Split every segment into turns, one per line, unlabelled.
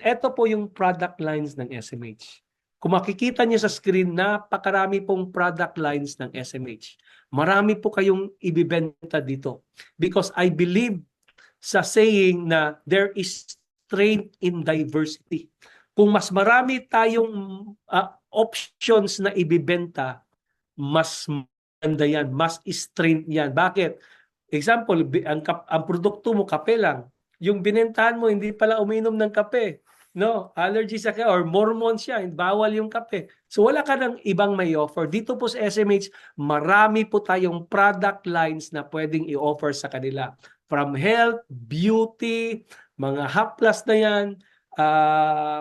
Ito po yung product lines ng SMH. Kung makikita niyo sa screen, napakarami pong product lines ng SMH. Marami po kayong ibibenta dito. Because I believe sa saying na there is strength in diversity. Kung mas marami tayong options na ibibenta, mas maganda yan, mas strength yan. Bakit? Example, ang produkto mo kape lang. Yung binentahan mo, hindi pala uminom ng kape. No, allergy sa kape or Mormon siya, bawal yung kape. So wala ka ng ibang may offer. Dito po sa SMH, marami po tayong product lines na pwedeng i-offer sa kanila. From health, beauty, mga haplas na yan,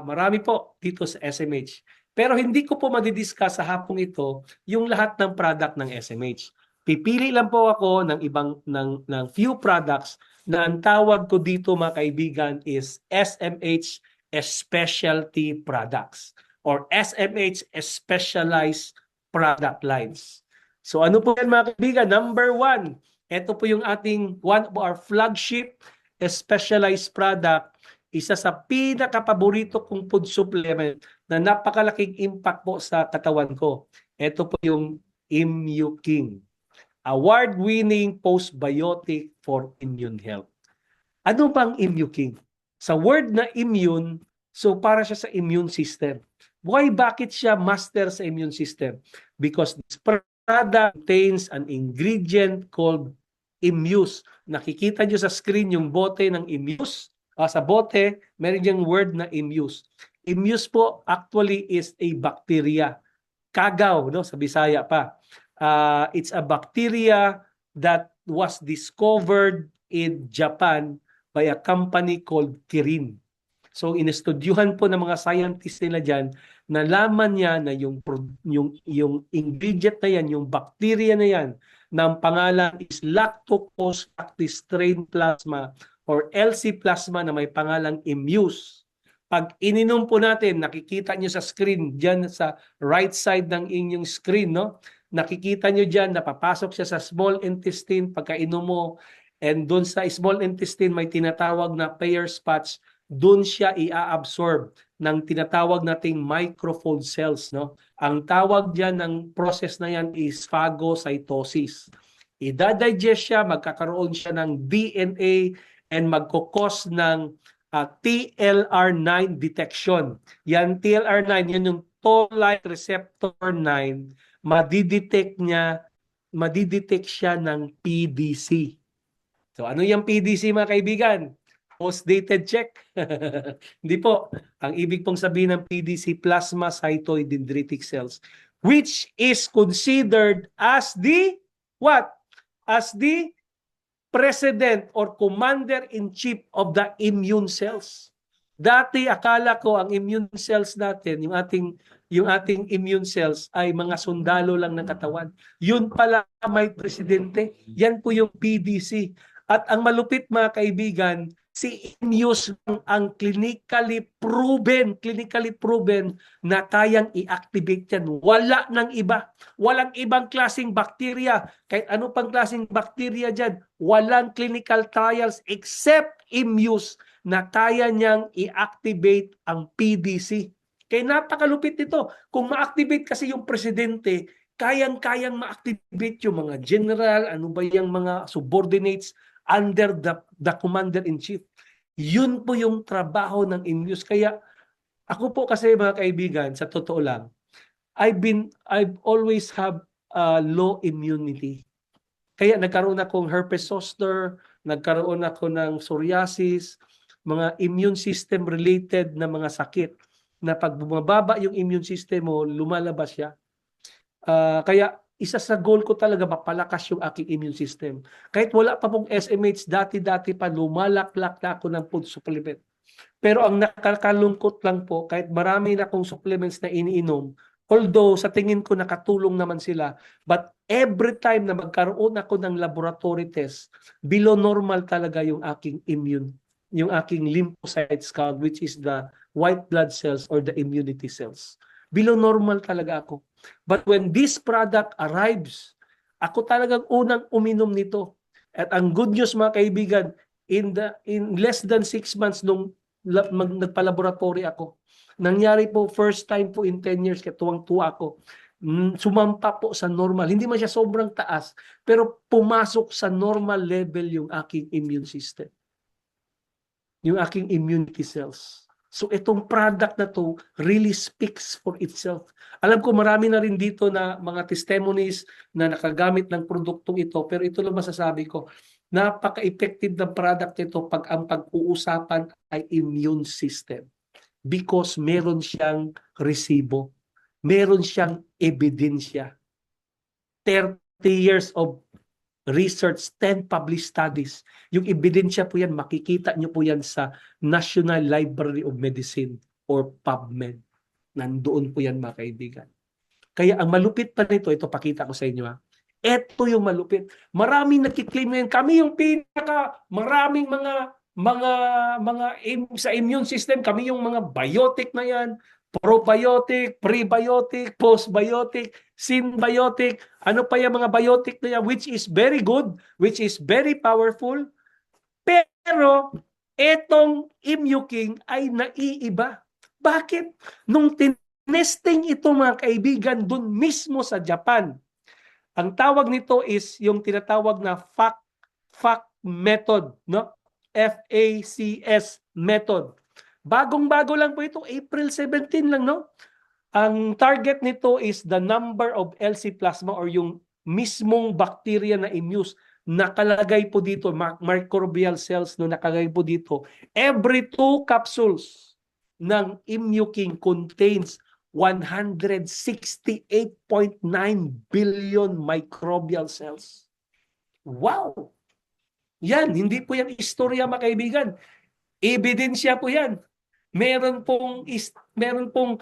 marami po dito sa SMH. Pero hindi ko po madidiscuss sa hapong ito yung lahat ng product ng SMH. Pipili lang po ako ng ibang ng few products na ang tawag ko dito mga kaibigan is SMH Specialty Products or SMH Specialized Product Lines. So ano po yan mga kaibigan? Number one, ito po yung ating one of our flagship specialized product, isa sa pinaka-paborito kong food supplement na napakalaking impact po sa katawan ko. Ito po yung Immuking. Award-winning postbiotic for immune health. Ano bang Immuking? Sa word na immune, so para siya sa immune system. Why, bakit siya master sa immune system? Because this product contains an ingredient called Immuse. Nakikita nyo sa screen yung bote ng Immuse. Sa bote, meron yung word na Immuse. Immuse po actually is a bacteria. Kagaw, no, sa Bisaya pa. It's a bacteria that was discovered in Japan by a company called Kirin. So inestudyuhan po ng mga scientists nila diyan, nalaman niya na yung ingredient na yan, yung bacteria na yan, ng pangalan is Lactobacillus cacti strain plasma or LC plasma na may pangalang Immuse. Pag ininom po natin, nakikita niyo sa screen, diyan sa right side ng inyong screen, no? Nakikita niyo diyan, napapasok siya sa small intestine pagka inom mo, and doon sa small intestine may tinatawag na Peyer's patch, doon siya i-absorb ng tinatawag nating microfold cells, no? Ang tawag diyan ng process na yan is phagocytosis. Ida-digest siya, magkakaroon siya ng DNA and magkukos ng TLR9 detection. Yan TLR9, yan yung toll-like receptor 9, madidetect siya ng PDC. So ano yung PDC mga kaibigan? Post-dated check. Hindi po. Ang ibig pong sabihin ng PDC, plasma cytoid dendritic cells, which is considered as the what? As the president or commander-in-chief of the immune cells. Dati akala ko ang immune cells natin, yung ating immune cells ay mga sundalo lang ng katawan. Yun pala may presidente. Yan po yung PDC. At ang malupit mga kaibigan, si Immuse ang clinically proven na kayang i-activate yan. Wala nang iba. Walang ibang klaseng bacteria. Kahit ano pang klaseng bacteria dyan, walang clinical trials except Immuse na kaya niyang i-activate ang PDC. Kaya napakalupit nito. Kung ma-activate kasi yung presidente, kayang-kayang ma-activate yung mga general, ano ba yung mga subordinates under the commander-in-chief. Yun po yung trabaho ng Immuse. Kaya ako po kasi mga kaibigan, sa totoo lang, I've always have low immunity. Kaya nagkaroon akong herpes zoster, nagkaroon ako ng psoriasis, mga immune system related na mga sakit na pag bumababa yung immune system mo, lumalabas siya. Kaya isa sa goal ko talaga mapalakas yung aking immune system. Kahit wala pa pong SMH, dati-dati pa lumalaklak na ako ng food supplement. Pero ang nakakalungkot lang po, kahit marami na akong supplements na iniinom, although sa tingin ko nakatulong naman sila, but every time na magkaroon ako ng laboratory test, below normal talaga yung aking yung aking lymphocytes count, which is the white blood cells or the immunity cells. Below normal talaga ako. But when this product arrives, ako talagang unang uminom nito. At ang good news mga kaibigan, in less than 6 months nung nagpa-laboratory ako. Nangyari po, first time po in 10 years, kaya tuwang-tuwa ako. Sumampa po sa normal. Hindi man siya sobrang taas, pero pumasok sa normal level yung aking immune system. Yung aking immunity cells. So itong product na to really speaks for itself. Alam ko marami na rin dito na mga testimonies na nakagamit ng produktong ito, pero ito lang masasabi ko, napaka-effective ng product nito pag ang pag-uusapan ay immune system. Because meron siyang resibo, meron siyang ebidensya. 30 years of research, 10 published studies. Yung ebidensya po yan, makikita nyo po yan sa National Library of Medicine or PubMed. Nandoon po yan, mga kaibigan. Kaya ang malupit pa nito, ito pakita ko sa inyo ha. Ito yung malupit. Maraming nagkiklaim ngayon, kami yung maraming sa immune system, kami yung mga biotic na yan, probiotic, prebiotic, postbiotic, symbiotic, ano pa yung mga biotic na yan, which is very good, which is very powerful. Pero, etong Immuking ay naiiba. Bakit? Nung tinesting ito mga kaibigan dun mismo sa Japan, ang tawag nito is yung tinatawag na FACS method, no? FACS method. Bagong-bago lang po ito, April 17 lang, no? Ang target nito is the number of LC plasma or yung mismong bacteria na immune. Nakalagay po dito, microbial cells no nakalagay po dito. Every 2 capsules ng Immuking contains 168.9 billion microbial cells. Wow! Yan, hindi po yan istorya mga kaibigan. Ebidensya po yan. Meron pong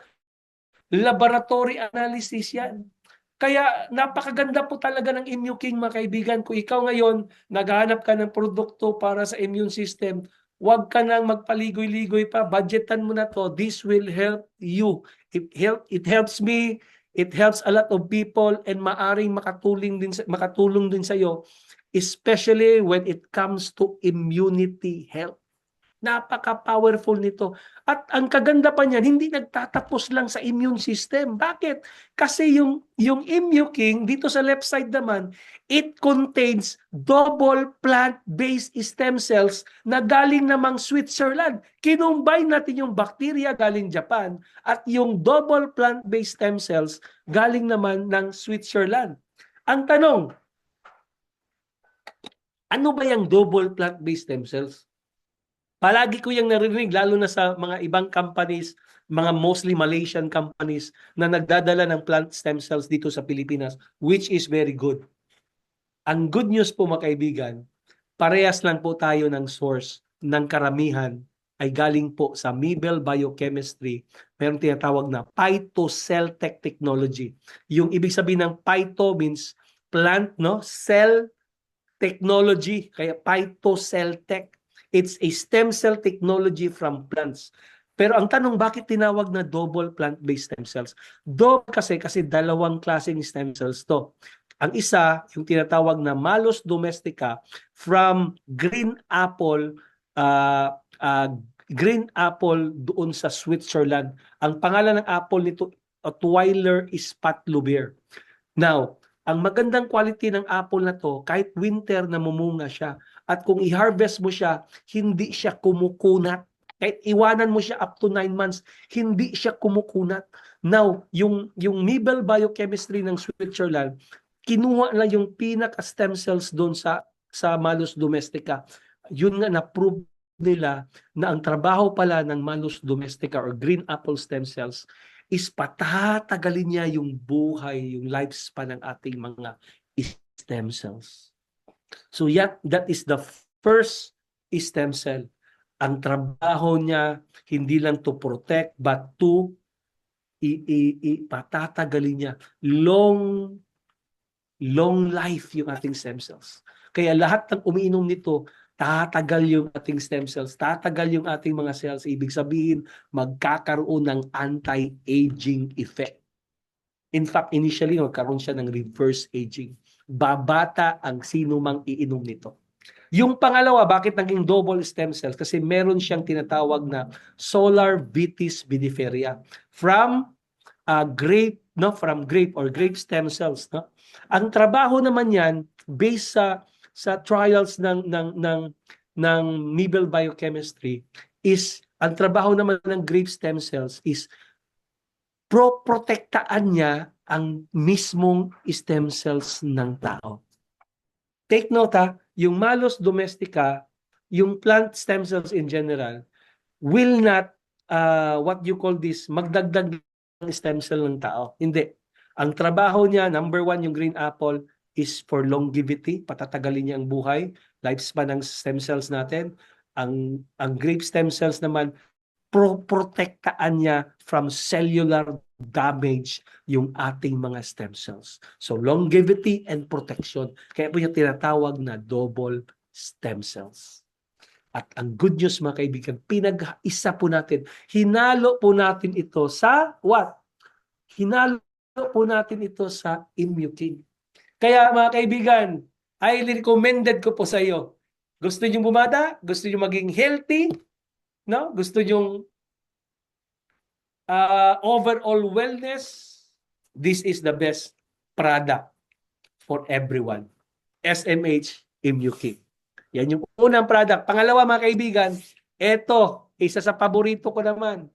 laboratory analysis yan. Kaya napakaganda po talaga ng Immuking mga kaibigan. Kung ikaw ngayon naghahanap ka ng produkto para sa immune system, huwag ka nang magpaligoy-ligoy pa. Budgetan mo na to. This will help you. It helps me. It helps a lot of people and maaring makatulong din sa iyo, especially when it comes to immunity health. Napaka-powerful nito. At ang kaganda pa niyan, hindi nagtatapos lang sa immune system. Bakit? Kasi yung Immuking, dito sa left side naman, it contains double plant-based stem cells na galing namang Switzerland. Kinumbine natin yung bacteria galing Japan at yung double plant-based stem cells galing naman ng Switzerland. Ang tanong, ano ba yung double plant-based stem cells? Palagi ko yung narinig, lalo na sa mga ibang companies, mga mostly Malaysian companies na nagdadala ng plant stem cells dito sa Pilipinas, which is very good. Ang good news po mga kaibigan, parehas lang po tayo ng source ng karamihan ay galing po sa Mibel Biochemistry. Meron tinatawag na phytocell-tech technology. Yung ibig sabihin ng phyto means plant, no? Cell technology, kaya phytocell-tech. It's a stem cell technology from plants. Pero ang tanong, bakit tinawag na double plant-based stem cells? Double kasi dalawang klaseng stem cells to. Ang isa, yung tinatawag na Malus domestica from green apple doon sa Switzerland. Ang pangalan ng apple nito, Twiler spatluber. Now, ang magandang quality ng apple na to, kahit winter namumunga siya, at kung i-harvest mo siya, hindi siya kumukunat. Kahit iwanan mo siya up to 9 months, hindi siya kumukunat. Now, yung Mibel Biochemistry ng Switzerland, kinuha lang yung pinaka-stem cells doon sa Malus domestica. Yun nga na-prove nila na ang trabaho pala ng Malus domestica or green apple stem cells is patatagalin niya yung buhay, yung lifespan ng ating mga stem cells. So that is the first stem cell. Ang trabaho niya, hindi lang to protect, but to patatagalin niya. Long life yung ating stem cells. Kaya lahat ng umiinom nito, tatagal yung ating stem cells, tatagal yung ating mga cells. Ibig sabihin, magkakaroon ng anti-aging effect. In fact, initially, magkaroon siya ng reverse aging. Babata ang sino mang iinom nito. Yung pangalawa, bakit naging double stem cells? Kasi meron siyang tinatawag na solar vitis vinifera from grape, no, from grape or grape stem cells, no. Ang trabaho naman yan based sa trials ng Nobel Biochemistry is ang trabaho naman ng grape stem cells is protektaan niya ang mismong stem cells ng tao. Take note ha, yung Malus domestica, yung plant stem cells in general, will not, what you call this, magdagdag ng stem cell ng tao. Hindi. Ang trabaho niya, number one, yung green apple, is for longevity, patatagalin niya ang buhay, lifespan ng stem cells natin. Ang grape stem cells naman, protektaan niya from cellular damage yung ating mga stem cells. So longevity and protection. Kaya po yung tinatawag na double stem cells. At ang good news mga kaibigan, pinag-isa po natin. Hinalo po natin ito sa what? Hinalo po natin ito sa Immuking. Kaya mga kaibigan, highly recommended ko po sa iyo. Gusto niyo bumata? Gusto niyo maging healthy? No? Gusto niyo overall wellness? This is the best product for everyone. SMH Immuking. Yan yung unang product. Pangalawa mga kaibigan, eto, isa sa paborito ko naman.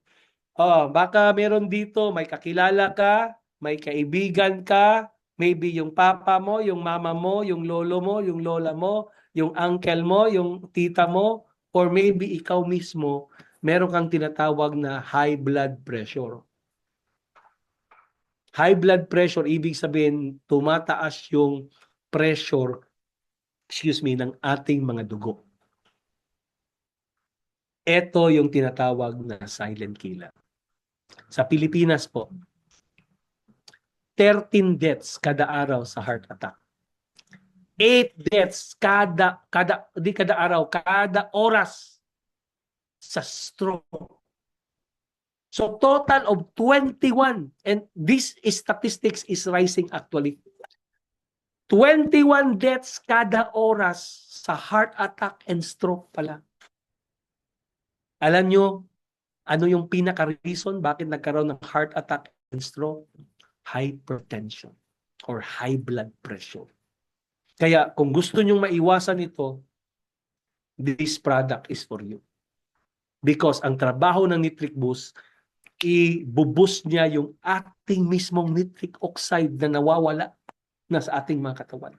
Baka meron dito, may kakilala ka, may kaibigan ka, maybe yung papa mo, yung mama mo, yung lolo mo, yung lola mo, yung uncle mo, yung tita mo, or maybe ikaw mismo, meron kang tinatawag na high blood pressure. High blood pressure, ibig sabihin, tumataas yung pressure ng ating mga dugo. Ito yung tinatawag na silent killer. Sa Pilipinas po, 13 deaths kada araw sa heart attack. 8 deaths kada araw, kada oras sa stroke. So total of 21, and this statistics is rising actually. 21 deaths kada oras sa heart attack and stroke pala. Alam nyo, ano yung pinaka-reason bakit nagkaroon ng heart attack and stroke? Hypertension or high blood pressure. Kaya kung gusto nyong maiwasan ito, this product is for you. Because ang trabaho ng Nitric Boost, i-boost niya yung ating mismong nitric oxide na nawawala na sa ating mga katawan.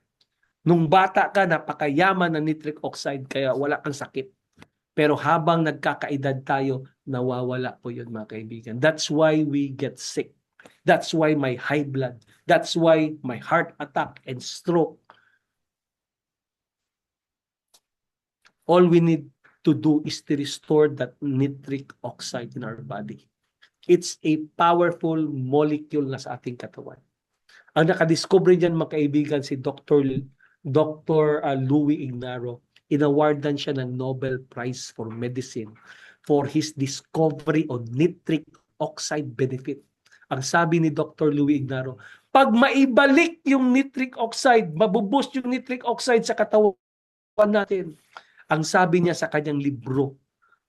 Nung bata ka, napakayaman ng nitric oxide kaya wala kang sakit. Pero habang nagkakaedad tayo, nawawala po yun mga kaibigan. That's why we get sick. That's why my high blood. That's why my heart attack and stroke. All we need to do is to restore that nitric oxide in our body. It's a powerful molecule na sa ating katawan. Ang nakadiscover dyan mga kaibigan si Dr. Louis Ignarro. Inawardan siya ng Nobel Prize for Medicine for his discovery on nitric oxide benefit. Ang sabi ni Dr. Louis Ignarro, pag maibalik yung nitric oxide, mabuboost yung nitric oxide sa katawan natin. Ang sabi niya sa kanyang libro,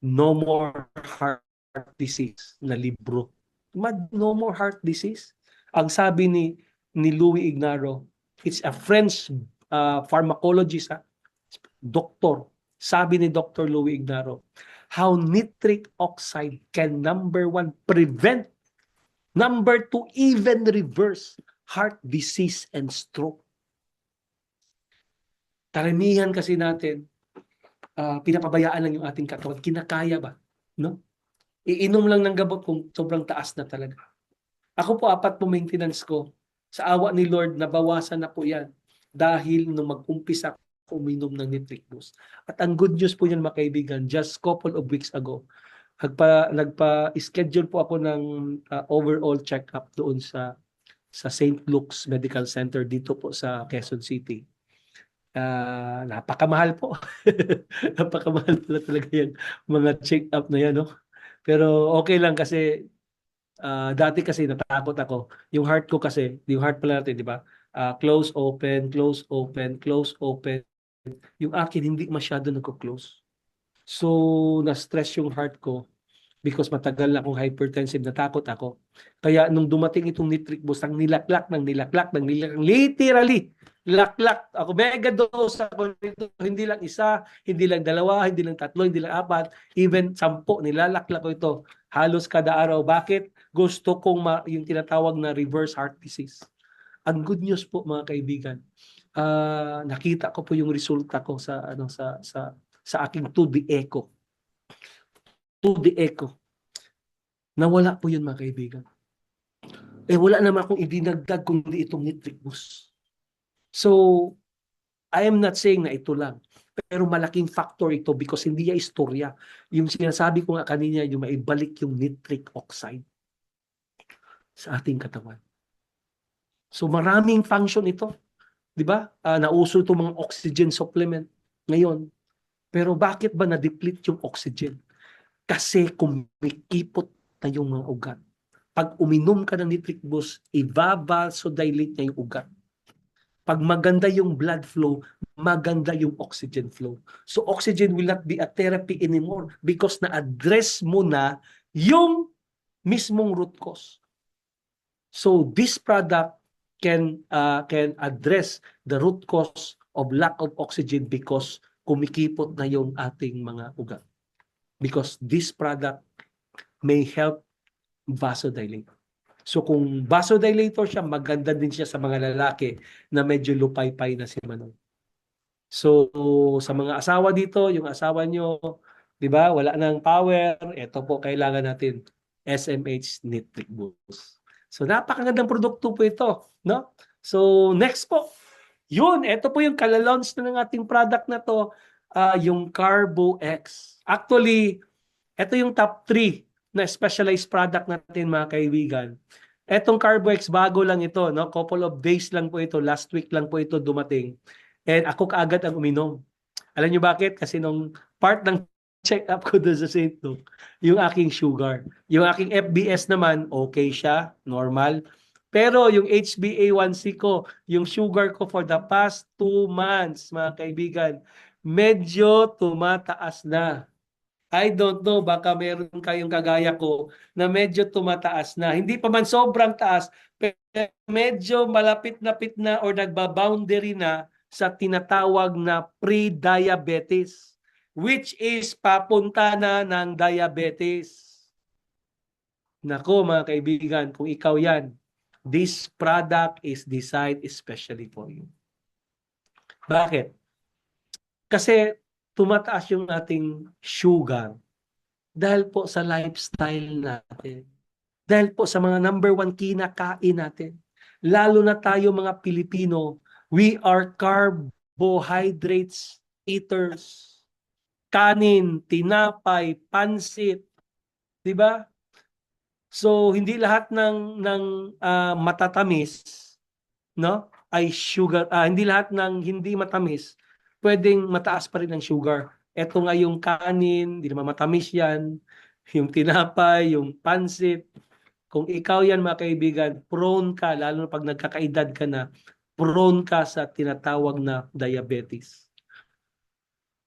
No More Heart Disease na libro. No More Heart Disease. Ang sabi ni Louis Ignarro, it's a French pharmacologist, doctor. Sabi ni Dr. Louis Ignarro, how nitric oxide can number one, prevent, number two, even reverse heart disease and stroke. Karamihan kasi natin, pinapabayaan lang yung ating katawan. Kinakaya ba? No? Iinom lang ng gamot kung sobrang taas na talaga. Ako po, 4 po maintenance ko. Sa awa ni Lord, nabawasan na po yan. Dahil nung mag-umpisa ako uminom ng Nitric Boost. At ang good news po yan mga kaibigan, just couple of weeks ago, nagpa-schedule po ako ng overall check-up doon sa St. Luke's Medical Center dito po sa Quezon City. Napakamahal po. Napakamahal pala talaga yan, mga check-up na yan, no? Pero okay lang kasi dati kasi natakot ako. Yung heart ko kasi, yung heart pala natin, di ba? Close, open, close, open, close, open. yung akin hindi masyado nagko-close. So, na-stress yung heart ko because matagal na akong hypertensive, natakot ako. Kaya nung dumating itong nitric boost, ang nilak-lak, literally, laklak. Ako, mega dose ako nito. Hindi lang isa, hindi lang dalawa, hindi lang tatlo, hindi lang apat, even 10, nilalaklak ko ito. Halos kada araw. Bakit? Gusto kong yung tinatawag na reverse heart disease. Ang good news po mga kaibigan, nakita ko po yung resulta ko sa aking 2D echo. 2D echo. Nawala po yun mga kaibigan. Wala naman akong idinagdag kundi itong nitric boost. So, I am not saying na ito lang. Pero malaking factor ito because hindi niya istorya. Yung sinasabi ko nga kanina, yung maibalik yung nitric oxide sa ating katawan. So maraming function ito. Di ba? Nauso itong mga oxygen supplement ngayon. Pero bakit ba na-deplete yung oxygen? Kasi kumikipot na yung mga ugat. Pag uminom ka ng nitric boost, i-vasodilate niya yung ugat. Pag maganda yung blood flow, maganda yung oxygen flow. So oxygen will not be a therapy anymore because na-address mo na yung mismong root cause. So this product can address the root cause of lack of oxygen because kumikipot na yung ating mga ugat. Because this product may help vasodilate. So kung vasodilator siya, maganda din siya sa mga lalaki na medyo lupay-pay na si Manong. So sa mga asawa dito, yung asawa nyo, di ba, wala nang power, ito po kailangan natin, SMH Nitric Boost. So napakagandang produkto po ito, no? So next po, yun, ito po yung kala-launch na ng ating product na to, yung Carbo X. Actually, ito yung top 3 na specialized product natin mga kaibigan. Etong CarboX, bago lang ito, no? Couple of days lang po ito, last week lang po ito dumating. And ako kaagad ang uminom. Alam niyo bakit? Kasi nung part ng check-up ko doon sa St. Luke, yung aking sugar. Yung aking FBS naman, okay siya, normal. Pero yung HbA1c ko, yung sugar ko for the past 2 months, mga kaibigan, medyo tumataas na. I don't know, baka meron kayong kagaya ko na medyo tumataas na. Hindi pa man sobrang taas, pero medyo malapit-lapit na or nagba-boundary na sa tinatawag na pre-diabetes, which is papunta na ng diabetes. Nako mga kaibigan, kung ikaw yan, this product is designed especially for you. Bakit? Kasi tumataas yung ating sugar dahil po sa lifestyle natin. Dahil po sa mga number 1 kinakain natin. Lalo na tayo mga Pilipino, we are carbohydrates eaters. Kanin, tinapay, pansit, 'di ba? So hindi lahat ng matatamis, no? Ay sugar, hindi lahat ng hindi matamis pwedeng mataas pa rin ang sugar. Ito nga yung kanin, hindi naman matamis yan. Yung tinapay, yung pansit. Kung ikaw yan mga kaibigan, prone ka, lalo na pag nagkakaedad ka na, prone ka sa tinatawag na diabetes.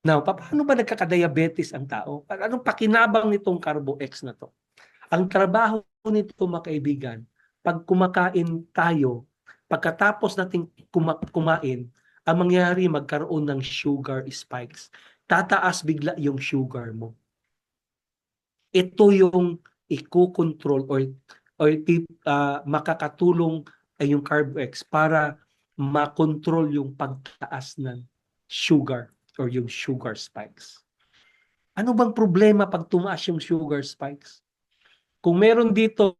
Now, paano ba nagkakadiabetes ang tao? Anong pakinabang nitong Carbo-X na to? Ang trabaho nito mga kaibigan, pag kumakain tayo, pagkatapos nating kumain, ang mangyari magkaroon ng sugar spikes. Tataas bigla yung sugar mo. Ito yung i-control or makakatulong ay yung CarbX para makontrol yung pagtaas ng sugar or yung sugar spikes. Ano bang problema pag tumaas yung sugar spikes? Kung meron dito,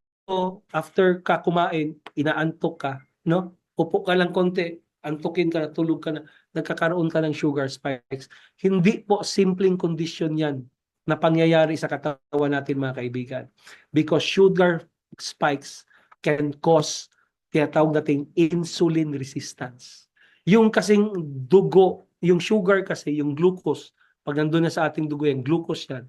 after ka kumain, inaantok ka, no? Upo ka lang konti, antukin ka, tulog ka na, nagkakaroon ka ng sugar spikes. Hindi po simpleng kondisyon yan na pangyayari sa katawan natin mga kaibigan. Because sugar spikes can cause tinatawag nating insulin resistance. Yung kasing dugo, yung sugar kasi, yung glucose, pag nandun na sa ating dugo yan, glucose yan.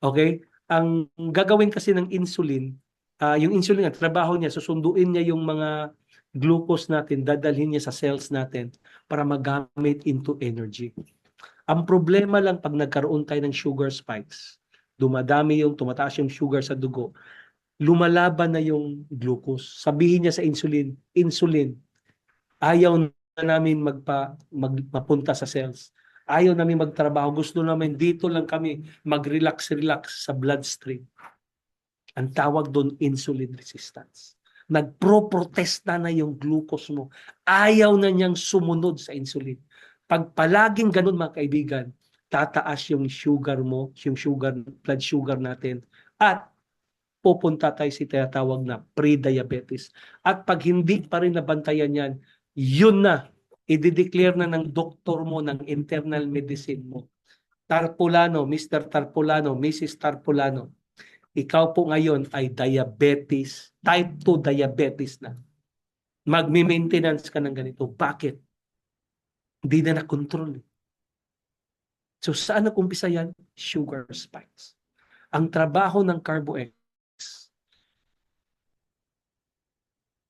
Okay? Ang gagawin kasi ng insulin, yung insulin, ang trabaho niya, susunduin niya yung mga glucose natin, dadalhin niya sa cells natin para magamit into energy. Ang problema lang pag nagkaroon tayo ng sugar spikes, tumataas yung sugar sa dugo, lumalaban na yung glucose. Sabihin niya sa insulin, ayaw na namin mapunta sa cells. Ayaw namin magtrabaho. Gusto namin dito lang kami mag-relax sa bloodstream. Ang tawag doon insulin resistance. Nagpro-protesta na yung glucose mo. Ayaw na niyang sumunod sa insulin. Pag palaging ganun mga kaibigan, tataas yung sugar mo, blood sugar natin, at pupunta tayo sa tinatawag na pre-diabetes. At pag hindi pa rin nabantayan yan, yun na, i-declare na ng doktor mo, ng internal medicine mo. Tarpulano, Mr. Tarpulano, Mrs. Tarpulano, ikaw po ngayon ay diabetes, type 2 diabetes na. Magmi-maintenance ka ng ganito. Bakit? Hindi na na-control. So saan nag-umpisa yan? Sugar spikes. Ang trabaho ng CarboX,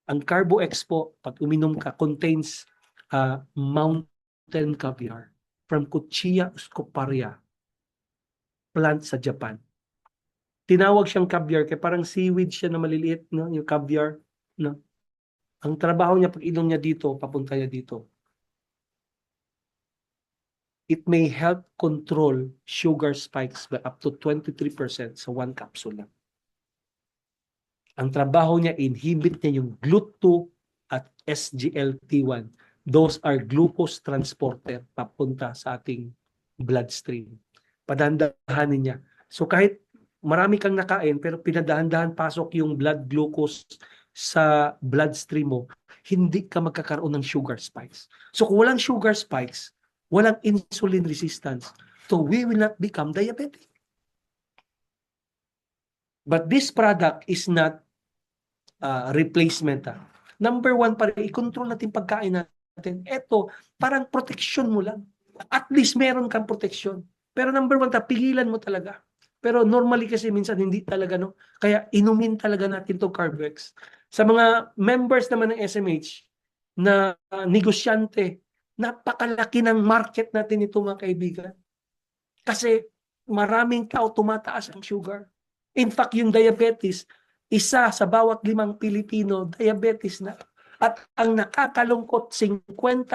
ang CarboX po, pag uminom ka, contains mountain caviar from Cuchilla uscoparia plant sa Japan. Tinawag siyang caviar kaya parang seaweed siya na maliliit, no? Yung caviar. No? Ang trabaho niya, pag inom niya dito, papunta niya dito. It may help control sugar spikes by up to 23% sa one capsule lang. Ang trabaho niya, inhibit niya yung GLUT2 at SGLT1. Those are glucose transporter papunta sa ating bloodstream. Padandahanin niya. So kahit marami kang nakain pero pinadahan-dahan pasok yung blood glucose sa bloodstream mo, hindi ka magkakaroon ng sugar spikes. So kung walang sugar spikes, walang insulin resistance. So we will not become diabetic. But this product is not replacement. Number one, para i-control natin pagkain natin. Ito, parang protection mo lang. At least meron kang protection. Pero number one, pigilan mo talaga. Pero normally kasi minsan hindi talaga, no? Kaya inumin talaga natin to CarboX. Sa mga members naman ng SMH na negosyante, napakalaki ng market natin ito mga kaibigan. Kasi maraming tao tumataas ang sugar. In fact, yung diabetes, isa sa bawat 5 Pilipino, diabetes na. At ang nakakalungkot, 50%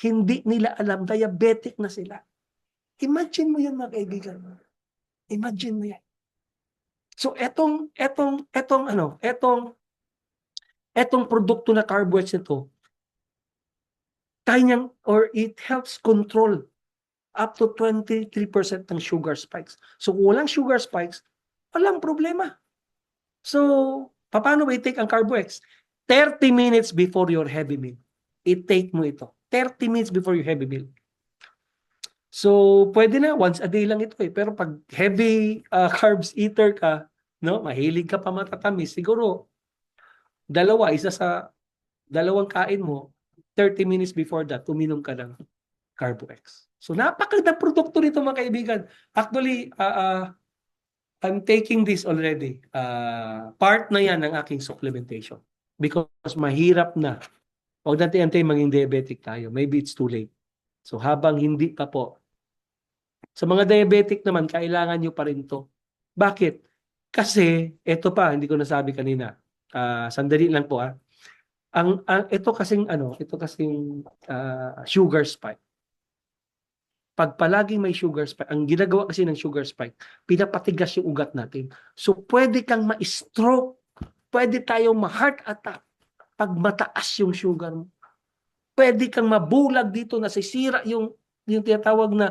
hindi nila alam, diabetic na sila. Imagine mo yan mga kaibigan. Imagine mo yan. So etong produkto na CarboX nito, kanyang or it helps control up to 23% ng sugar spikes. So kung walang sugar spikes, walang problema. So paano ba i-take ang CarboX? 30 minutes before your heavy meal. I-take mo ito. 30 minutes before your heavy meal. So, pwede na, once a day lang ito eh. Pero pag heavy carbs eater ka, no, mahilig ka pa matatamis, siguro, isa sa dalawang kain mo, 30 minutes before that, uminom ka ng CarboX. So, napakagandang produkto nito mga kaibigan. Actually, I'm taking this already. Part na yan ng aking supplementation. Because mahirap na. Huwag natin antay maging diabetic tayo. Maybe it's too late. So, habang hindi pa po, sa mga diabetic naman, kailangan nyo pa rin to. Bakit? Kasi, ito pa, hindi ko nasabi kanina. Sandali lang po ito kasing sugar spike. Pag palaging may sugar spike, ang ginagawa kasi ng sugar spike, pinapatigas yung ugat natin. So, pwede kang ma-stroke, pwede tayong ma-heart attack pag mataas yung sugar mo. Pwede kang mabulag dito, nasisira yung tinatawag na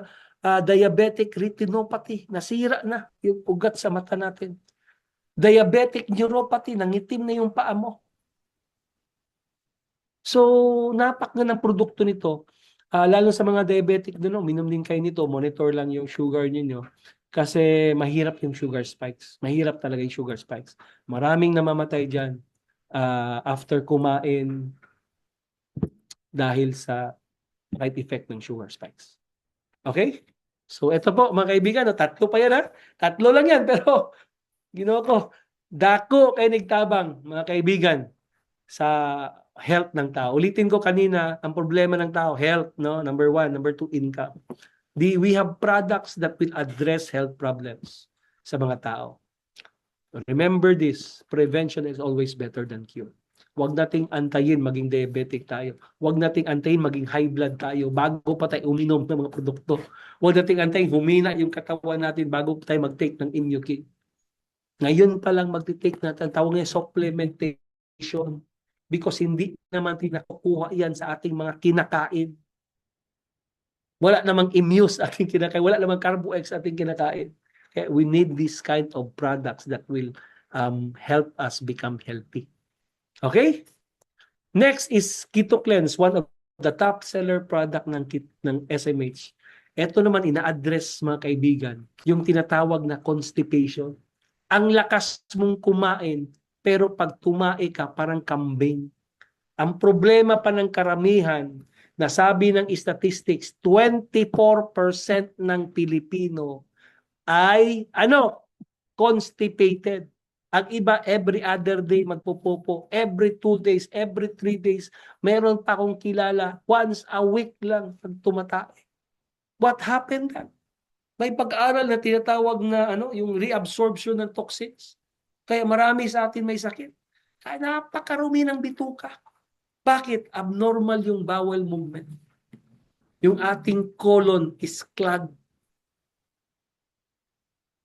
diabetic retinopathy, nasira na yung ugat sa mata natin. Diabetic neuropathy, nangitim na yung paa mo. So, napakagandang produkto nito. Lalo sa mga diabetic din, minom din kayo nito, monitor lang yung sugar niyo kasi mahirap yung sugar spikes. Mahirap talaga yung sugar spikes. Maraming namamatay dyan after kumain dahil sa side effect ng sugar spikes. Okay? So, ito po, mga kaibigan, tatlo pa yan Tatlo lang yan, pero, ginawa ko, dako kay nagtabang, mga kaibigan. sa health ng tao. Ulitin ko kanina, ang problema ng tao, health, no? Number 1, number 2, income. We have products that will address health problems sa mga tao. Remember this, prevention is always better than cure. Huwag nating antayin maging diabetic tayo. Huwag nating antayin maging high blood tayo bago pa tayo uminom ng mga produkto. Huwag nating antayin humina yung katawan natin bago pa tayo mag-take ng Immukin. Ngayon pa lang mag-take natin, tawag niya supplementation. Because hindi naman nakukuha yan sa ating mga kinakain. Wala namang immune sa ating kinakain. Wala namang carbo-X sa ating kinakain. Kaya we need this kind of products that will help us become healthy. Okay? Next is Keto Cleanse, one of the top seller product ng SMH. Ito naman ina-address mga kaibigan, yung tinatawag na constipation. Ang lakas mong kumain, pero pag tumae ka, parang kambing. Ang problema pa ng karamihan, nasabi ng statistics, 24% ng Pilipino ay constipated. Ang iba, every other day magpupupo, every 2 days, every 3 days. Meron pa akong kilala, once a week lang pag tumatae. What happened then? May pag-aaral na tinatawag na yung reabsorption ng toxins. Kaya marami sa atin may sakit. Kaya napakarumi ng bituka. Bakit? Abnormal yung bowel movement. Yung ating colon is clogged.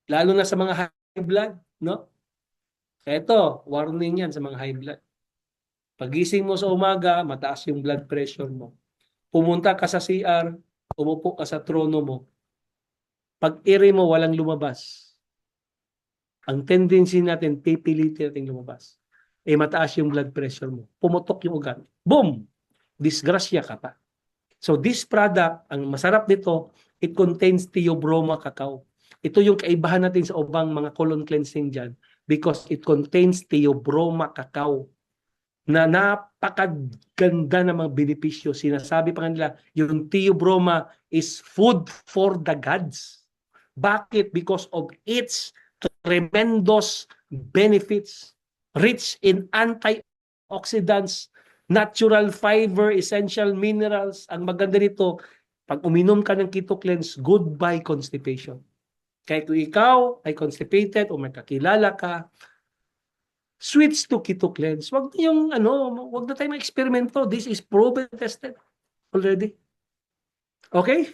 Lalo na sa mga high blood, no? Kaya ito, warning yan sa mga high blood. Pagising mo sa umaga, mataas yung blood pressure mo. Pumunta ka sa CR, umupo ka sa trono mo. Pag ire mo, walang lumabas. Ang tendency natin, pipilitin natin lumabas. Mataas yung blood pressure mo. Pumutok yung ugat. Boom! Disgrasya ka pa. So this product, ang masarap nito, it contains Theobroma cacao. Ito yung kaibahan natin sa ubang mga colon cleansing dyan because it contains Theobroma cacao na napakaganda ng mga benepisyo. Sinasabi pa nila, yung Theobroma is food for the gods. Bakit? Because of its tremendous benefits, rich in antioxidants, natural fiber, essential minerals. Ang maganda nito, pag uminom ka ng Keto Cleanse, goodbye constipation. Kaya kung ikaw ay constipated o may kakilala ka, switch to Keto Cleanse. Wag na tayong ma-eksperimento. This is proven tested already. Okay?